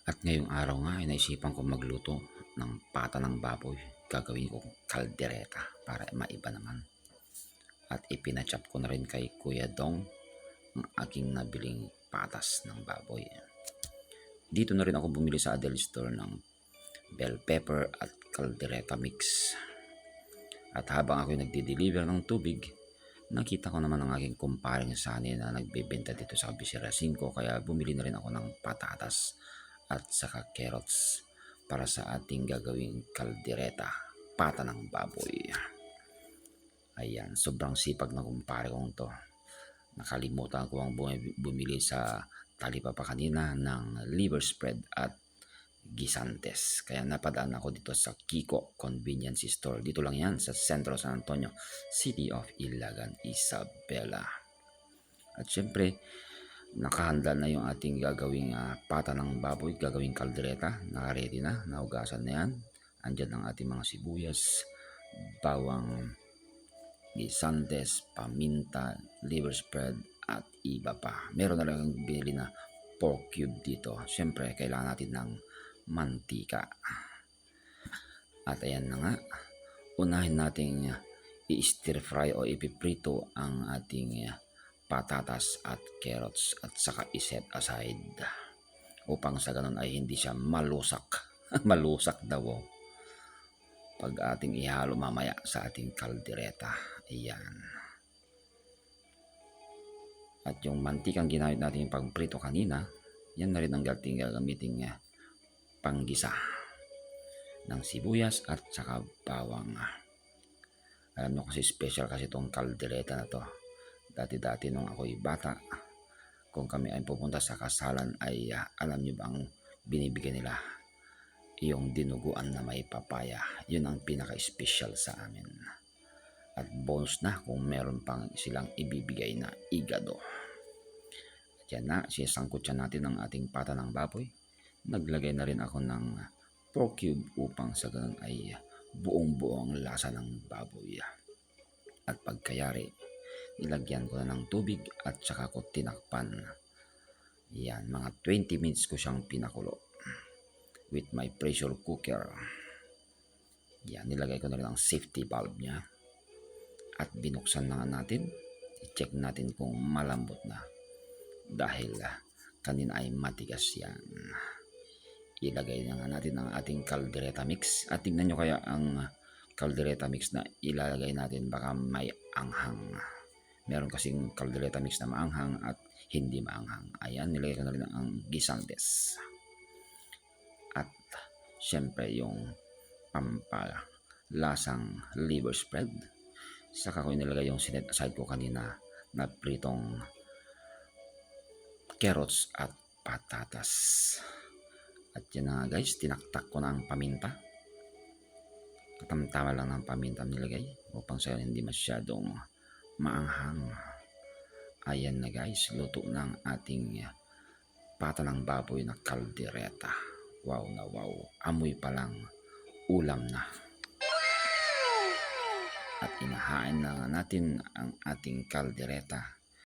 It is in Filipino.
At ngayong araw nga ay naisipan ko magluto ng pata ng baboy. Gagawin kong kaldereta para maiba naman. At ipinachop ko na rin kay Kuya Dong ang aking nabiling patas ng baboy. Dito na rin ako bumili sa Adel Store ng bell pepper at kaldereta mix. At habang ako nagdi-deliver ng tubig, nakita ko naman ang aking kumparing Sani na nagbebenta dito sa Bisera 5, kaya bumili na rin ako ng patatas at saka carrots para sa ating gagawing kaldereta, pata ng baboy. Ayan, sobrang sipag na kumpare kong to. Nakalimutan ko ang bumili sa talipapa kanina ng liver spread at gisantes. Kaya napadaan ako dito sa Kiko Convenience Store. Dito lang yan sa Centro San Antonio, City of Ilagan, Isabela. At syempre, nakahanda na yung ating gagawing pata ng baboy, gagawing kaldereta. Naka-ready na, nahugasan na yan. Andyan ang ating mga sibuyas, bawang, gisantes, paminta, liver spread, at iba pa. Meron na lang binili na pork cube dito. Syempre, kailangan natin ng mantika. At ayan na nga, unahin nating i-stir fry o ipiprito ang ating patatas at carrots at saka iset aside upang sa ganun ay hindi siya malusak. Malusak daw pag ating ihalo mamaya sa ating kaldereta. Ayan. At yung mantikang ginamit natin yung pagprito kanina, yan na rin ang ating gagamitin panggisa ng sibuyas at saka bawang. Alam nyo kasi special kasi itong kaldereta na to. Dati-dati nung ako'y bata, kung kami ay pupunta sa kasalan ay alam nyo ba ang binibigyan nila? Yung dinuguan na may papaya. Yun ang pinaka-special sa amin. At bonus na kung meron pang silang ibibigay na igado. At yan na, sisangkutsan natin ang ating pata ng baboy. Naglagay na rin ako ng pork cube upang sa ganun ay buong-buong lasa ng baboy. At pagkayari, nilagyan ko na ng tubig at saka ko tinakpan. Yan, mga 20 minutes ko siyang pinakulo with my pressure cooker. Yan, nilagay ko na rin ang safety valve niya. At binuksan na natin. I-check natin kung malambot na. Dahil kanina ay matigas yan. Ilagay na nga natin ang ating kaldereta mix. At tignan nyo kaya ang kaldereta mix na ilalagay natin, baka may anghang. Meron kasing kaldereta mix na maanghang at hindi maanghang. Ayan, nilagay ko na rin ang gisantes. At syempre yung pampalasang liver spread. Saka ko inilagay yung sinet aside ko kanina na pritong carrots at patatas. At yan na guys, tinaktak ko na ang paminta. Katamtama lang ng paminta nilagay upang sa hindi masyadong maanghang. Ayan na guys, luto ng ating pata ng baboy na kaldereta. Wow na wow, amoy pa lang ulam na. At inahain na natin ang ating kaldereta